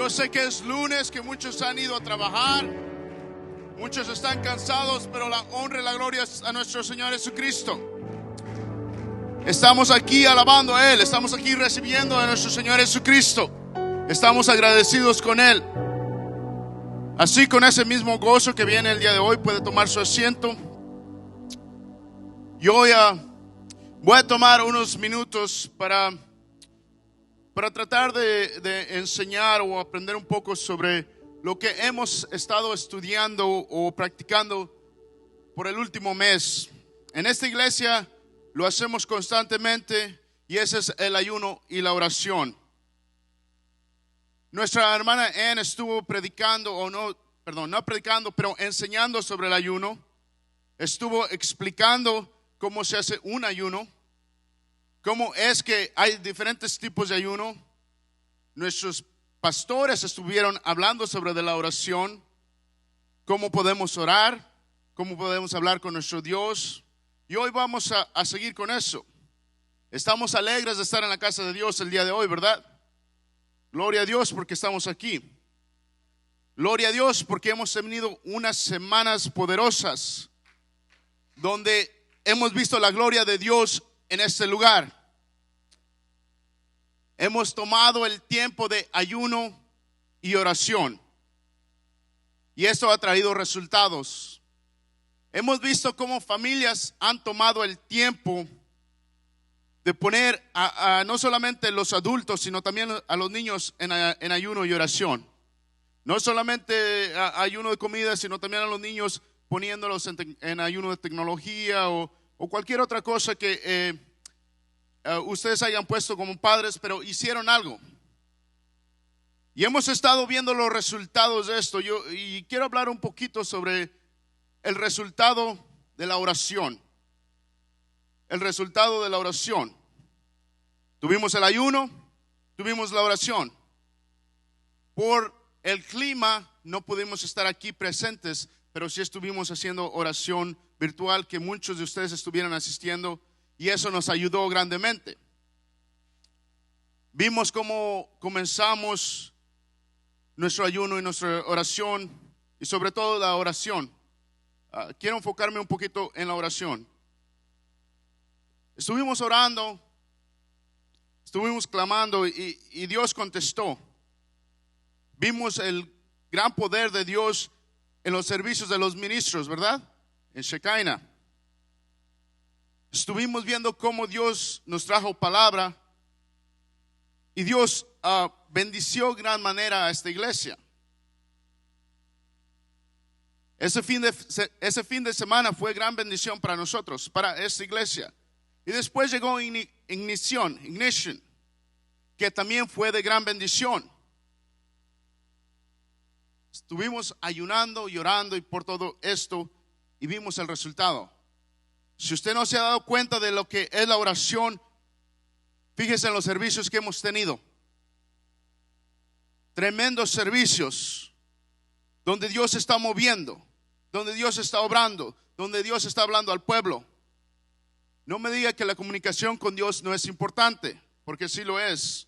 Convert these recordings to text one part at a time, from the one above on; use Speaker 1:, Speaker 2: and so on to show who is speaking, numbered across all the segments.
Speaker 1: Yo sé que es lunes, que muchos han ido a trabajar, muchos están cansados, pero la honra y la gloria es a nuestro Señor Jesucristo. Estamos aquí alabando a Él, estamos aquí recibiendo a nuestro Señor Jesucristo. Estamos agradecidos con Él. Así, con ese mismo gozo que viene el día de hoy, puede tomar su asiento. Yo voy a tomar unos minutos para tratar de enseñar o aprender un poco sobre lo que hemos estado estudiando o practicando por el último mes. En esta iglesia lo hacemos constantemente y ese es el ayuno y la oración. Nuestra hermana Ann estuvo predicando, no predicando, pero enseñando sobre el ayuno. Estuvo explicando cómo se hace un ayuno, cómo es que hay diferentes tipos de ayuno. Nuestros pastores estuvieron hablando sobre de la oración, cómo podemos orar, cómo podemos hablar con nuestro Dios. Y hoy vamos a seguir con eso. Estamos alegres de estar en la casa de Dios el día de hoy, ¿verdad? Gloria a Dios porque estamos aquí. Gloria a Dios porque hemos tenido unas semanas poderosas donde hemos visto la gloria de Dios en este lugar. Hemos tomado el tiempo de ayuno y oración y esto ha traído resultados. Hemos visto cómo familias han tomado el tiempo de poner a no solamente los adultos, sino también a los niños en ayuno y oración. No solamente ayuno de comida, sino también a los niños poniéndolos en ayuno de tecnología o cualquier otra cosa que ustedes hayan puesto como padres, pero hicieron algo. Y hemos estado viendo los resultados de esto. Y quiero hablar un poquito sobre el resultado de la oración. El resultado de la oración. Tuvimos el ayuno, tuvimos la oración. Por el clima no pudimos estar aquí presentes, pero sí estuvimos haciendo oración virtual, que muchos de ustedes estuvieron asistiendo y eso nos ayudó grandemente. Vimos cómo comenzamos nuestro ayuno y nuestra oración y sobre todo la oración. Quiero enfocarme un poquito en la oración. Estuvimos orando, estuvimos clamando y Dios contestó. Vimos el gran poder de Dios en los servicios de los ministros, ¿verdad? En Shekinah. Estuvimos viendo cómo Dios nos trajo palabra y Dios bendició de gran manera a esta iglesia. Ese fin de semana fue gran bendición para nosotros, para esta iglesia. Y después llegó Ignition, que también fue de gran bendición. Estuvimos ayunando y orando y por todo esto y vimos el resultado. Si usted no se ha dado cuenta de lo que es la oración, fíjese en los servicios que hemos tenido. Tremendos servicios donde Dios está moviendo, donde Dios está obrando, donde Dios está hablando al pueblo. No me diga que la comunicación con Dios no es importante, porque sí lo es.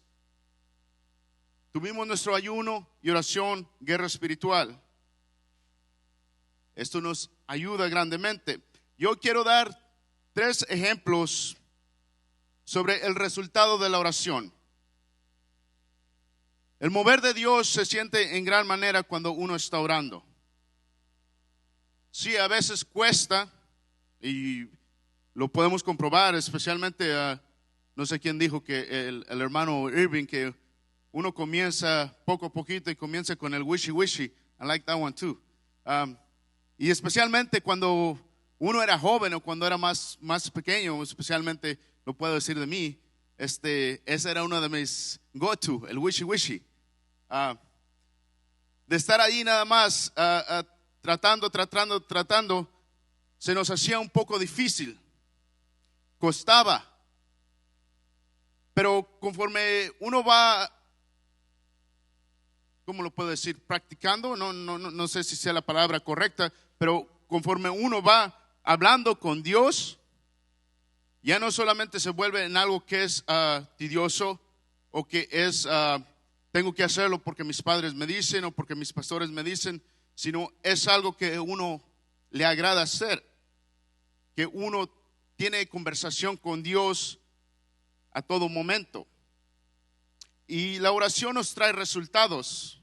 Speaker 1: Tuvimos nuestro ayuno y oración, guerra espiritual. Esto nos ayuda grandemente. Yo quiero dar 3 ejemplos sobre el resultado de la oración. El mover de Dios se siente en gran manera cuando uno está orando. Sí, a veces cuesta y lo podemos comprobar, especialmente no sé quién dijo que el hermano Irving, que uno comienza poco a poquito y comienza con el wishy. I like that one too. Y especialmente cuando uno era joven o cuando era más pequeño, especialmente lo puedo decir de mí, ese era uno de mis go-to, el wishy. De estar ahí nada más tratando, se nos hacía un poco difícil, costaba. Pero conforme uno va, ¿cómo lo puedo decir? Practicando, no sé si sea la palabra correcta, pero conforme uno va hablando con Dios, ya no solamente se vuelve en algo que es tedioso o que es tengo que hacerlo porque mis padres me dicen o porque mis pastores me dicen, sino es algo que uno le agrada hacer, que uno tiene conversación con Dios a todo momento. Y la oración nos trae resultados.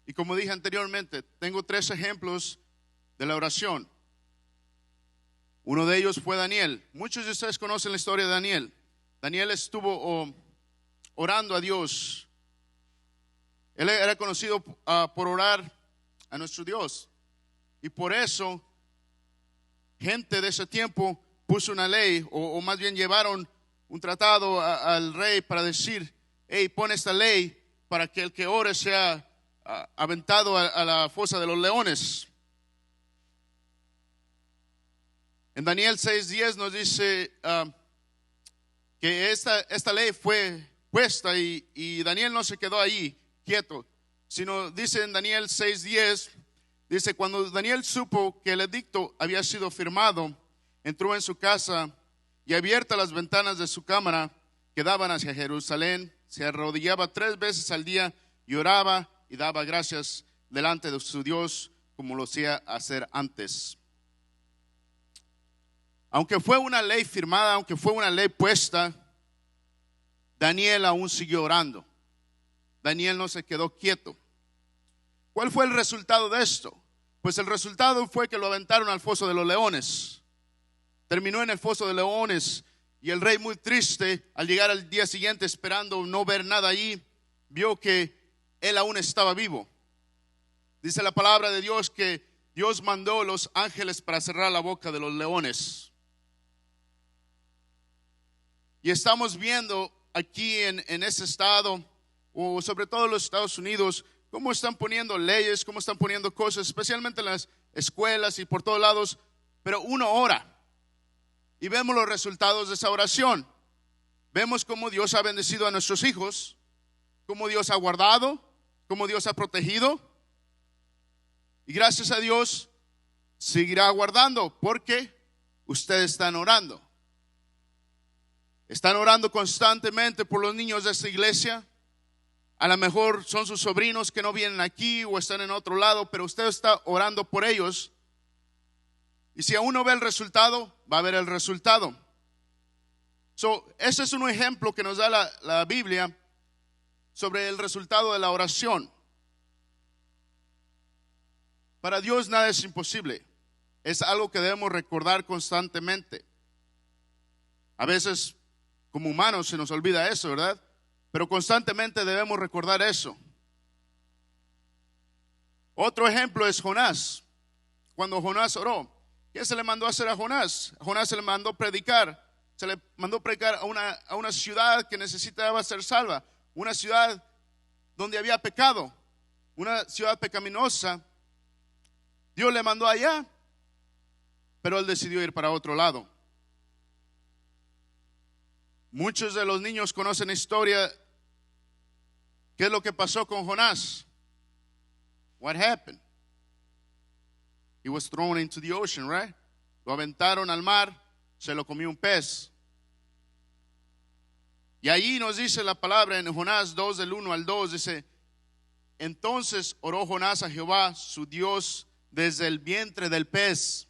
Speaker 1: Y como dije anteriormente, tengo 3 ejemplos de la oración. Uno de ellos fue Daniel. Muchos de ustedes conocen la historia de Daniel. Daniel estuvo orando a Dios. Él era conocido por orar a nuestro Dios. Y por eso, gente de ese tiempo puso una ley, o más bien llevaron un tratado al rey para decir, hey, pon esta ley para que el que ore sea aventado a la fosa de los leones. En Daniel 6:10 nos dice que esta ley fue puesta y Daniel no se quedó ahí quieto, sino dice en Daniel 6:10, dice, cuando Daniel supo que el edicto había sido firmado, entró en su casa y abiertas las ventanas de su cámara que daban hacia Jerusalén, se arrodillaba 3 veces al día y oraba y daba gracias delante de su Dios como lo hacía hacer antes. Aunque fue una ley firmada, aunque fue una ley puesta, Daniel aún siguió orando. Daniel no se quedó quieto. ¿Cuál fue el resultado de esto? Pues el resultado fue que lo aventaron al foso de los leones. Terminó en el foso de leones y el rey, muy triste, al llegar al día siguiente esperando no ver nada allí, vio que él aún estaba vivo. Dice la palabra de Dios que Dios mandó los ángeles para cerrar la boca de los leones. Y estamos viendo aquí en ese estado, o sobre todo en los Estados Unidos, cómo están poniendo leyes, cómo están poniendo cosas, especialmente en las escuelas y por todos lados. Pero uno ora y vemos los resultados de esa oración. Vemos cómo Dios ha bendecido a nuestros hijos, cómo Dios ha guardado, cómo Dios ha protegido. Y gracias a Dios seguirá guardando porque ustedes están orando. Están orando constantemente por los niños de esta iglesia. A lo mejor son sus sobrinos que no vienen aquí o están en otro lado, pero usted está orando por ellos. Y si aún no ve el resultado, va a ver el resultado. Ese es un ejemplo que nos da la Biblia sobre el resultado de la oración. Para Dios nada es imposible. Es algo que debemos recordar constantemente. A veces, como humanos, se nos olvida eso, ¿verdad? Pero constantemente debemos recordar eso. Otro ejemplo es Jonás. Cuando Jonás oró, ¿qué se le mandó a hacer a Jonás? A Jonás se le mandó predicar. Se le mandó predicar a una ciudad que necesitaba ser salva. Una ciudad donde había pecado. Una ciudad pecaminosa. Dios le mandó allá, pero él decidió ir para otro lado. Muchos de los niños conocen la historia. ¿Qué es lo que pasó con Jonás? What happened? He was thrown into the ocean, right? Lo aventaron al mar, se lo comió un pez. Y ahí nos dice la palabra en Jonás 2, del 1 al 2, dice, entonces oró Jonás a Jehová, su Dios, desde el vientre del pez.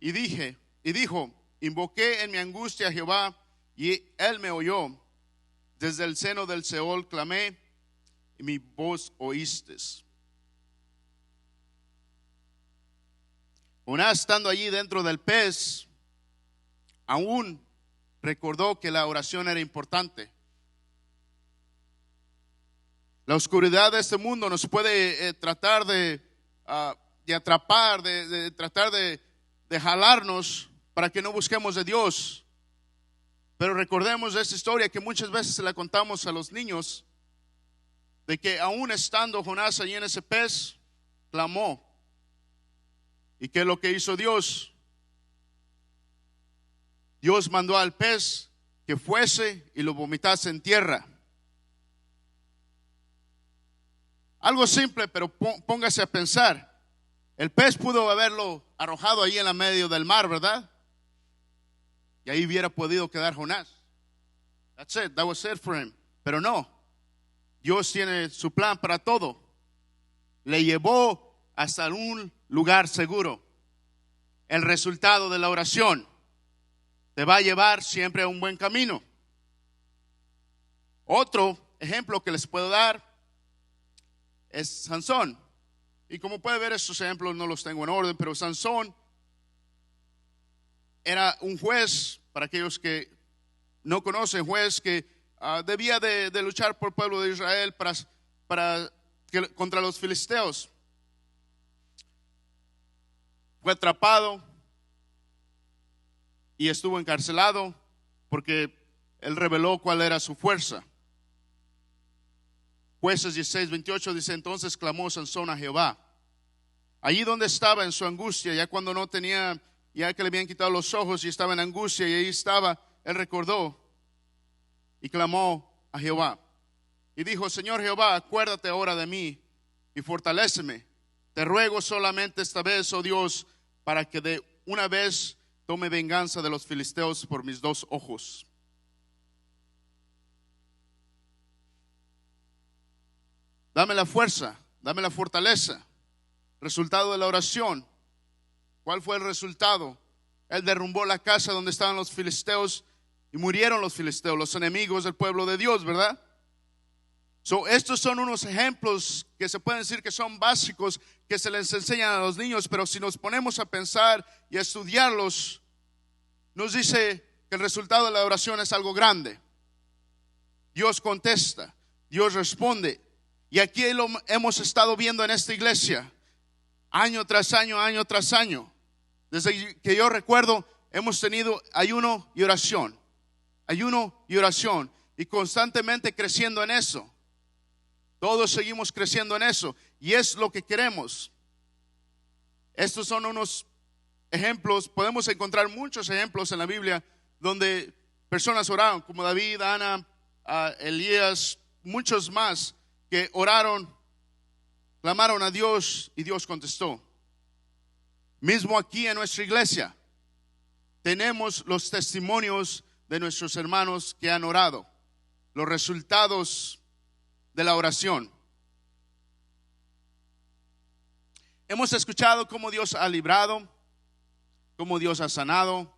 Speaker 1: Y dijo, invoqué en mi angustia a Jehová, y él me oyó. Desde el seno del Seol clamé, y mi voz oíste. Jonás, estando allí dentro del pez, aún recordó que la oración era importante. La oscuridad de este mundo nos puede tratar de atrapar, de tratar de jalarnos para que no busquemos de Dios. Pero recordemos de esta historia que muchas veces se la contamos a los niños, de que aún estando Jonás allí en ese pez, clamó. ¿Y qué es lo que hizo Dios? Dios mandó al pez que fuese y lo vomitase en tierra. Algo simple, pero póngase a pensar. El pez pudo haberlo arrojado ahí en la medio del mar, ¿verdad? Y ahí hubiera podido quedar Jonás. That's it, that was it for him. Pero no, Dios tiene su plan para todo. Le llevó hasta un lugar seguro. El resultado de la oración te va a llevar siempre a un buen camino. Otro ejemplo que les puedo dar es Sansón. Y como puede ver, estos ejemplos no los tengo en orden, pero Sansón era un juez, para aquellos que no conocen, juez que debía de luchar por el pueblo de Israel contra los filisteos. Fue atrapado y estuvo encarcelado porque él reveló cuál era su fuerza. Jueces 16:28 dice: entonces clamó Sansón a Jehová. Allí donde estaba en su angustia, ya cuando no tenía, ya que le habían quitado los ojos y estaba en angustia, y ahí estaba, él recordó y clamó a Jehová. Y dijo: Señor Jehová, acuérdate ahora de mí y fortaléceme. Te ruego solamente esta vez, oh Dios, para que de una vez tome venganza de los filisteos por mis dos ojos. Dame la fuerza, dame la fortaleza. Resultado de la oración. ¿Cuál fue el resultado? Él derrumbó la casa donde estaban los filisteos y murieron los filisteos, los enemigos del pueblo de Dios, ¿verdad? Estos son unos ejemplos que se pueden decir que son básicos, que se les enseñan a los niños, pero si nos ponemos a pensar y a estudiarlos, nos dice que el resultado de la oración es algo grande. Dios contesta, Dios responde. Y aquí lo hemos estado viendo en esta iglesia, año tras año, año tras año. Desde que yo recuerdo, hemos tenido ayuno y oración, y constantemente creciendo en eso. Todos seguimos creciendo en eso, y es lo que queremos. Estos son unos ejemplos. Podemos encontrar muchos ejemplos en la Biblia donde personas oraron, como David, Ana, Elías, muchos más que oraron, clamaron a Dios y Dios contestó. Mismo aquí en nuestra iglesia tenemos los testimonios de nuestros hermanos que han orado, los resultados de la oración. Hemos escuchado cómo Dios ha librado, cómo Dios ha sanado.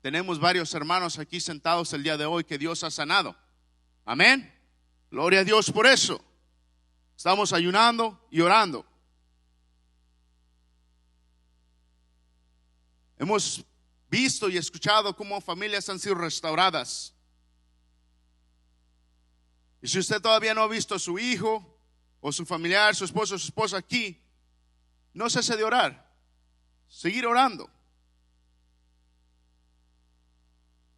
Speaker 1: Tenemos varios hermanos aquí sentados el día de hoy que Dios ha sanado. Amén. Gloria a Dios por eso. Estamos ayunando y orando. Hemos visto y escuchado cómo familias han sido restauradas. Y si usted todavía no ha visto a su hijo o su familiar, su esposo o su esposa aquí, no cese de orar. Seguir orando.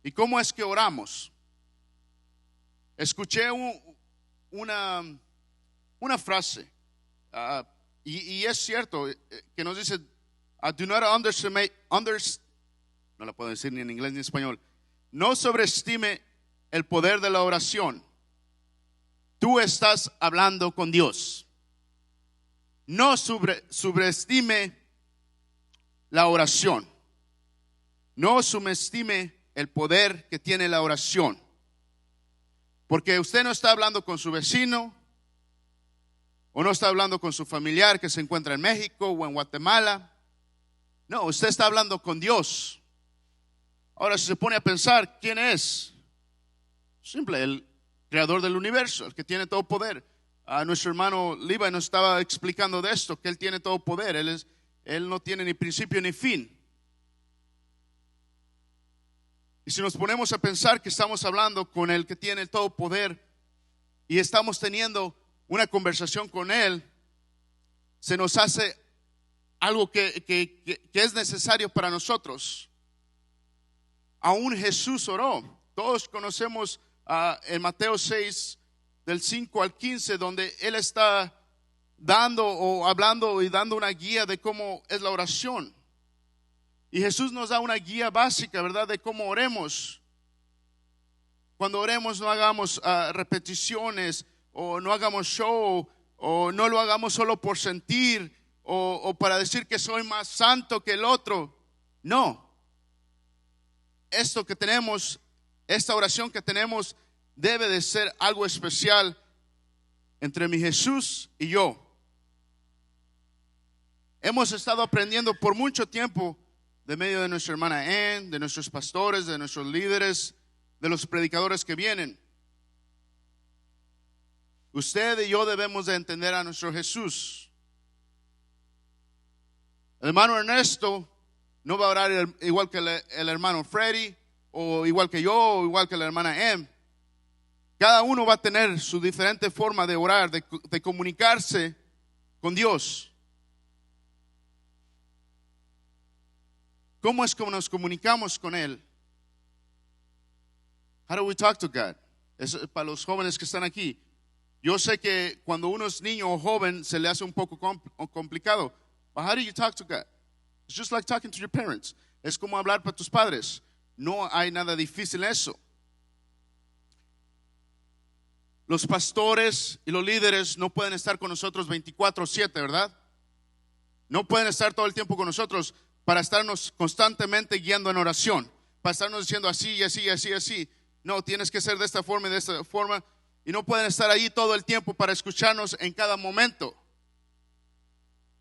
Speaker 1: ¿Y cómo es que oramos? Escuché una frase, y es cierto, que nos dice: do not underestimate, no la puedo decir ni en inglés ni en español. No sobreestime el poder de la oración. Tú estás hablando con Dios. No sobreestime la oración. No subestime el poder que tiene la oración. Porque usted no está hablando con su vecino, o no está hablando con su familiar que se encuentra en México o en Guatemala. No, usted está hablando con Dios. Ahora, si se pone a pensar, ¿quién es? Simple, el creador del universo, el que tiene todo poder. Nuestro hermano Levi nos estaba explicando de esto, que Él tiene todo poder. Él no tiene ni principio ni fin. Y si nos ponemos a pensar que estamos hablando con el que tiene todo poder y estamos teniendo una conversación con Él, se nos hace algo que es necesario para nosotros. Aún Jesús oró. Todos conocemos en Mateo 6, del 5 al 15, donde Él está dando o hablando y dando una guía de cómo es la oración. Y Jesús nos da una guía básica, ¿verdad?, de cómo oremos. Cuando oremos, no hagamos repeticiones, o no hagamos show, o no lo hagamos solo por sentir, o para decir que soy más santo que el otro. No. Esto que tenemos, esta oración que tenemos, debe de ser algo especial entre mi Jesús y yo. Hemos estado aprendiendo por mucho tiempo de medio de nuestra hermana Ann, de nuestros pastores, de nuestros líderes, de los predicadores que vienen. Usted y yo debemos de entender a nuestro Jesús. El hermano Ernesto no va a orar igual que el hermano Freddy, o igual que yo, o igual que la hermana Em. Cada uno va a tener su diferente forma de orar, de comunicarse con Dios. ¿Cómo es que nos comunicamos con Él? How do we talk to God? Eso es para los jóvenes que están aquí. Yo sé que cuando uno es niño o joven se le hace un poco complicado. But how do you talk to God? It's just like talking to your parents. Es como hablar para tus padres. No hay nada difícil en eso. Los pastores y los líderes no pueden estar con nosotros 24/7, ¿verdad? No pueden estar todo el tiempo con nosotros para estarnos constantemente guiando en oración, para estarnos diciendo así y así y así y así. No, tienes que ser de esta forma y de esta forma. Y no pueden estar ahí todo el tiempo para escucharnos en cada momento.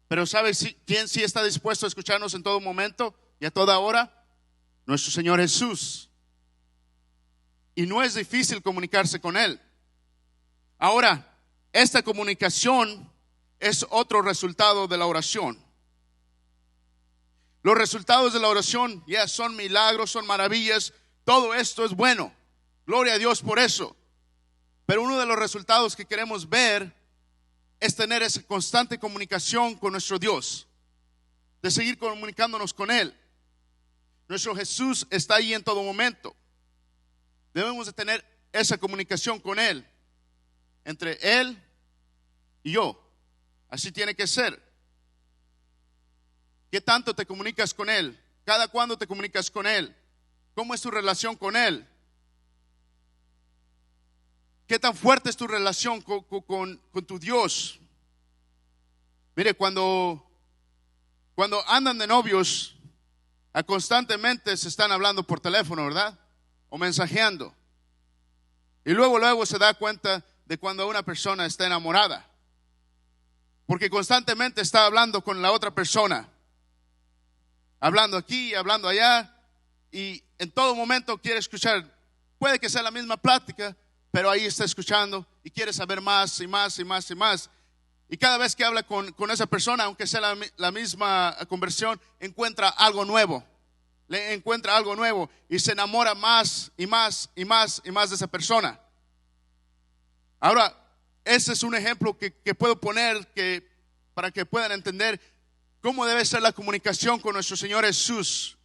Speaker 1: Pero ¿sabes quién sí está dispuesto a escucharnos en todo momento y a toda hora? Nuestro Señor Jesús. Y no es difícil comunicarse con Él. Ahora, esta comunicación es otro resultado de la oración. Los resultados de la oración ya son milagros, son maravillas. Todo esto es bueno. Gloria a Dios por eso. Pero uno de los resultados que queremos ver es tener esa constante comunicación con nuestro Dios, de seguir comunicándonos con Él. Nuestro Jesús está ahí en todo momento. Debemos de tener esa comunicación con Él, entre Él y yo. Así tiene que ser. ¿Qué tanto te comunicas con Él? ¿Cada cuándo te comunicas con Él? ¿Cómo es tu relación con Él? ¿Qué tan fuerte es tu relación con tu Dios? Mire, cuando andan de novios, constantemente se están hablando por teléfono, ¿verdad? O mensajeando. Y luego se da cuenta de cuando una persona está enamorada. Porque constantemente está hablando con la otra persona. Hablando aquí, hablando allá. Y en todo momento quiere escuchar. Puede que sea la misma plática, pero ahí está escuchando y quiere saber más y más y más y más. Y cada vez que habla con esa persona, aunque sea la misma conversión, encuentra algo nuevo. Le encuentra algo nuevo y se enamora más y más y más y más de esa persona. Ahora, ese es un ejemplo que puedo poner para que puedan entender cómo debe ser la comunicación con nuestro Señor Jesús.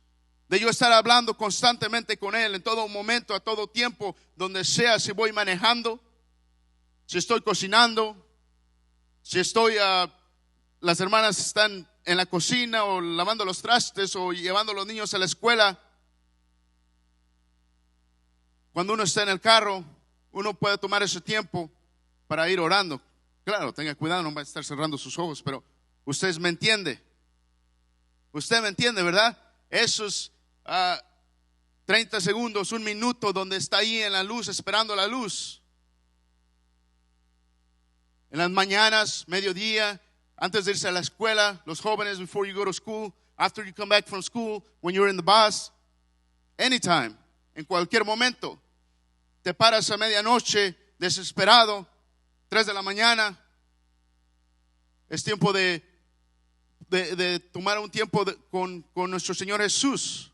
Speaker 1: De yo estar hablando constantemente con Él en todo momento, a todo tiempo, donde sea, si voy manejando, si estoy cocinando, si las hermanas están en la cocina o lavando los trastes o llevando a los niños a la escuela. Cuando uno está en el carro, uno puede tomar ese tiempo para ir orando. Claro, tenga cuidado, no va a estar cerrando sus ojos, pero usted me entiende. Usted me entiende, ¿verdad? Esos 30 segundos, un minuto donde está ahí en la luz, esperando la luz. En las mañanas, mediodía, antes de irse a la escuela, los jóvenes, before you go to school, after you come back from school, when you're in the bus, anytime, en cualquier momento. Te paras a medianoche, desesperado, 3 de la mañana. Es tiempo de tomar un tiempo con nuestro Señor Jesús.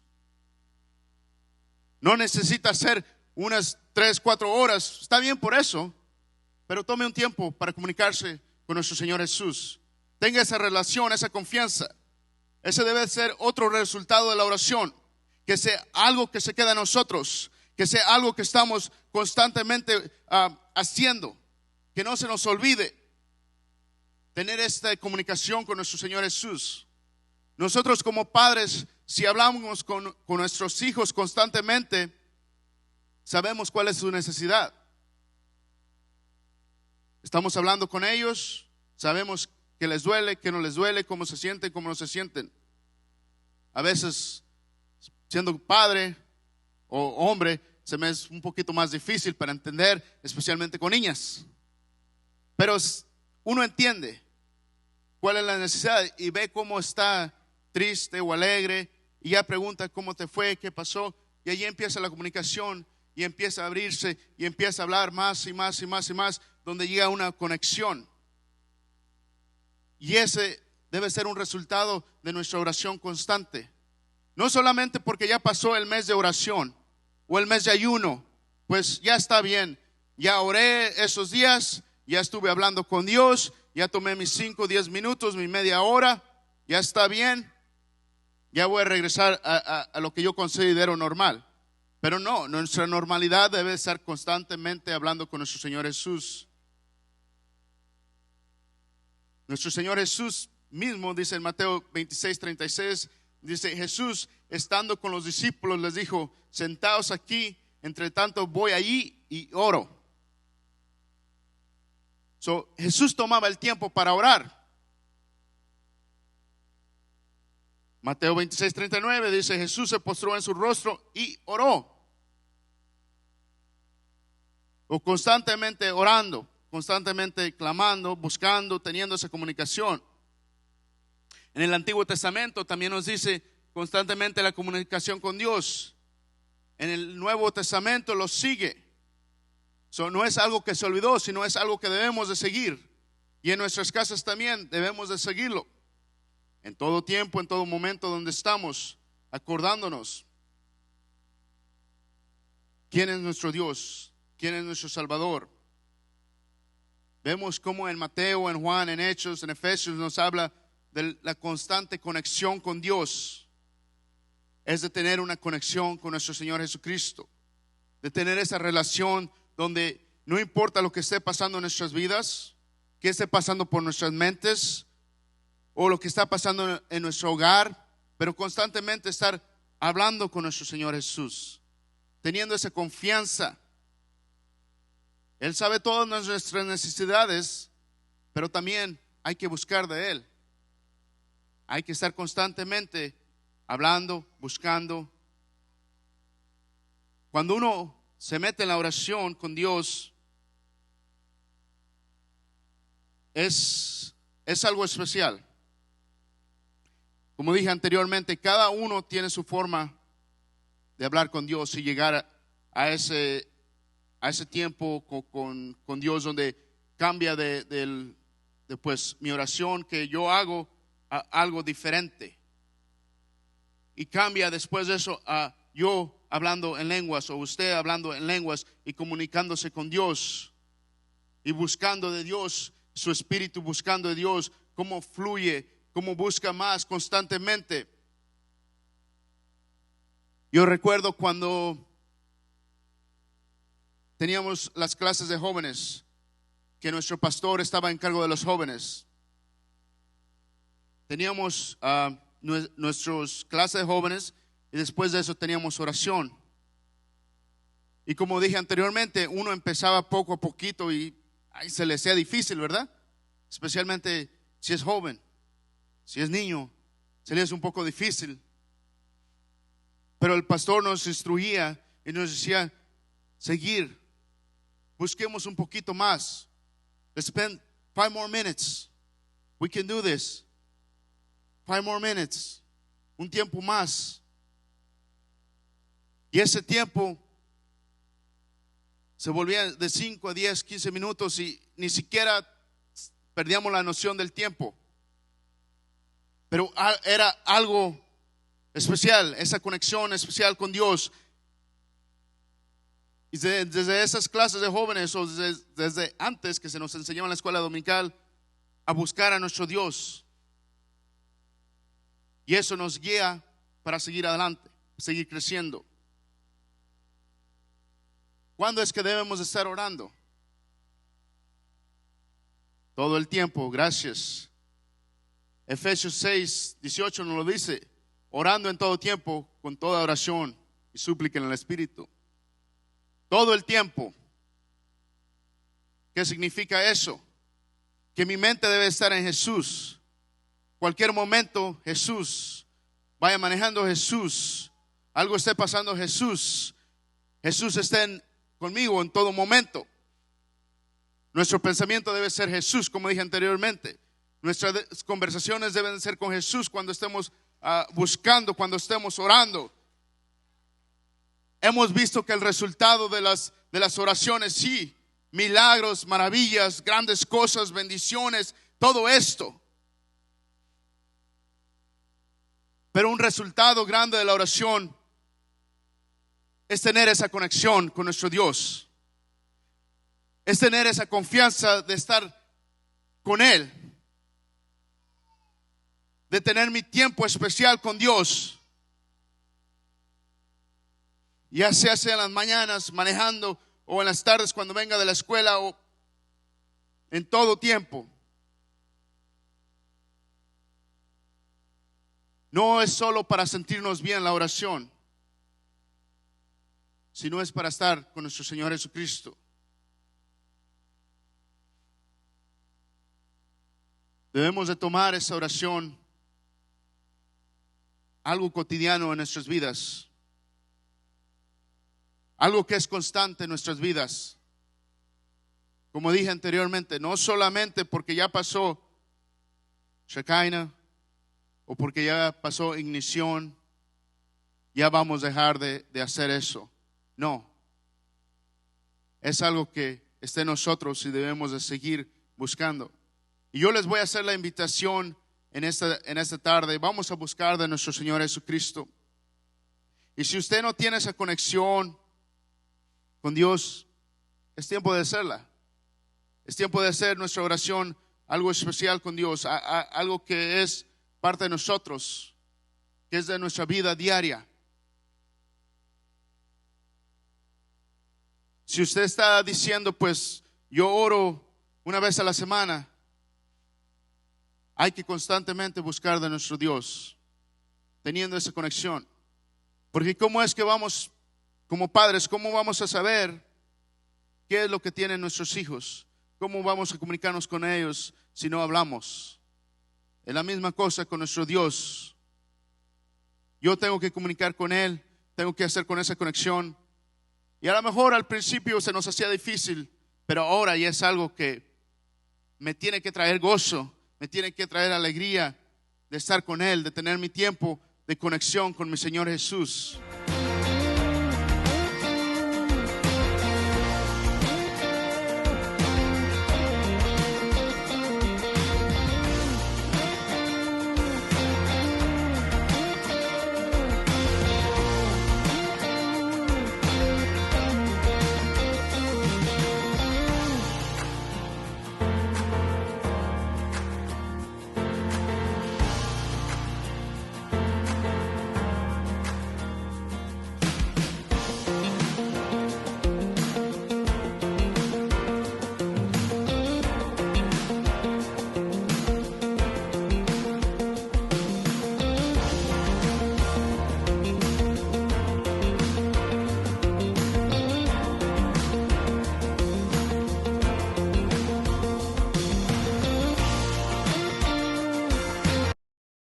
Speaker 1: No necesita ser unas 3, 4 horas. Está bien por eso. Pero tome un tiempo para comunicarse con nuestro Señor Jesús. Tenga esa relación, esa confianza. Ese debe ser otro resultado de la oración. Que sea algo que se queda en nosotros. Que sea algo que estamos constantemente haciendo. Que no se nos olvide. Tener esta comunicación con nuestro Señor Jesús. Nosotros como padres, si hablamos con nuestros hijos constantemente, sabemos cuál es su necesidad. Estamos hablando con ellos, sabemos qué les duele, qué no les duele, cómo se sienten, cómo no se sienten. A veces, siendo padre o hombre, se me es un poquito más difícil para entender, especialmente con niñas. Pero uno entiende cuál es la necesidad y ve cómo está triste o alegre y ya pregunta cómo te fue, qué pasó, y allí empieza la comunicación y empieza a abrirse y empieza a hablar más y más y más y más, donde llega una conexión. Y ese debe ser un resultado de nuestra oración constante. No solamente porque ya pasó el mes de oración o el mes de ayuno, pues ya está bien, ya oré esos días, ya estuve hablando con Dios, ya tomé mis 5, 10 minutos, mi media hora, ya está bien, ya voy a regresar a lo que yo considero normal. Pero no, nuestra normalidad debe estar constantemente hablando con nuestro Señor Jesús. Nuestro Señor Jesús mismo dice en Mateo 26, 36, dice: Jesús, estando con los discípulos, les dijo: sentaos aquí, entre tanto voy allí y oro. Jesús tomaba el tiempo para orar. Mateo 26, 39 dice: Jesús se postró en su rostro y oró. O constantemente orando, constantemente clamando, buscando, teniendo esa comunicación. En el Antiguo Testamento también nos dice constantemente la comunicación con Dios. En el Nuevo Testamento lo sigue. No es algo que se olvidó, sino es algo que debemos de seguir. Y en nuestras casas también debemos de seguirlo. En todo tiempo, en todo momento donde estamos, acordándonos quién es nuestro Dios, quién es nuestro Salvador. Vemos cómo en Mateo, en Juan, en Hechos, en Efesios nos habla de la constante conexión con Dios. Es de tener una conexión con nuestro Señor Jesucristo, de tener esa relación donde no importa lo que esté pasando en nuestras vidas, qué esté pasando por nuestras mentes o lo que está pasando en nuestro hogar, pero constantemente estar hablando con nuestro Señor Jesús, teniendo esa confianza. Él sabe todas nuestras necesidades, pero también hay que buscar de Él. Hay que estar constantemente hablando, buscando. Cuando uno se mete en la oración con Dios, es algo especial. Como dije anteriormente, cada uno tiene su forma de hablar con Dios y llegar a ese tiempo con Dios, donde cambia de pues mi oración que yo hago a algo diferente. Y cambia después de eso a yo hablando en lenguas o usted hablando en lenguas y comunicándose con Dios y buscando de Dios, su espíritu buscando de Dios, cómo fluye, cómo busca más constantemente. Yo recuerdo cuando teníamos las clases de jóvenes, que nuestro pastor estaba en cargo de los jóvenes. Teníamos nuestras clases de jóvenes y después de eso teníamos oración. Y como dije anteriormente, uno empezaba poco a poquito y se le hacía difícil, ¿verdad? Especialmente si es joven, si es niño, se le hace un poco difícil. Pero el pastor nos instruía y nos decía: seguir, busquemos un poquito más. Let's spend 5 more minutes. We can do this. 5 more minutes. Un tiempo más. Y ese tiempo se volvía de 5 a 10, 15 minutos y ni siquiera perdíamos la noción del tiempo. Pero era algo especial, esa conexión especial con Dios. Y desde esas clases de jóvenes o desde antes que se nos enseñaba en la escuela dominical a buscar a nuestro Dios. Y eso nos guía para seguir adelante, seguir creciendo. ¿Cuándo es que debemos estar orando? Todo el tiempo, gracias. Efesios 6, 18 nos lo dice: orando en todo tiempo, con toda oración y súplica en el Espíritu. Todo el tiempo. ¿Qué significa eso? Que mi mente debe estar en Jesús. Cualquier momento, Jesús. Vaya manejando, Jesús. Algo esté pasando, Jesús. Jesús está conmigo en todo momento. Nuestro pensamiento debe ser Jesús, como dije anteriormente. Nuestras conversaciones deben ser con Jesús cuando estemos buscando, cuando estemos orando. Hemos visto que el resultado de las oraciones, sí, milagros, maravillas, grandes cosas, bendiciones, todo esto. Pero un resultado grande de la oración es tener esa conexión con nuestro Dios. Es tener esa confianza de estar con Él. De tener mi tiempo especial con Dios. Ya sea en las mañanas manejando o en las tardes cuando venga de la escuela o en todo tiempo. No es solo para sentirnos bien la oración, sino es para estar con nuestro Señor Jesucristo. Debemos de tomar esa oración algo cotidiano en nuestras vidas. Algo que es constante en nuestras vidas. Como dije anteriormente, no solamente porque ya pasó Shekinah o porque ya pasó ignición, ya vamos a dejar de hacer eso. No. Es algo que está en nosotros y debemos de seguir buscando. Y yo les voy a hacer la invitación en esta tarde. Vamos a buscar de nuestro Señor Jesucristo. Y si usted no tiene esa conexión con Dios, es tiempo de hacerla. Es tiempo de hacer nuestra oración algo especial con Dios, algo que es parte de nosotros, que es de nuestra vida diaria. Si usted está diciendo, pues yo oro una vez a la semana, hay que constantemente buscar de nuestro Dios, teniendo esa conexión. Porque ¿cómo es que vamos, como padres, cómo vamos a saber qué es lo que tienen nuestros hijos? ¿Cómo vamos a comunicarnos con ellos si no hablamos? Es la misma cosa con nuestro Dios. Yo tengo que comunicar con Él, tengo que hacer con esa conexión. Y a lo mejor al principio se nos hacía difícil, pero ahora ya es algo que me tiene que traer gozo, me tiene que traer alegría de estar con Él, de tener mi tiempo de conexión con mi Señor Jesús.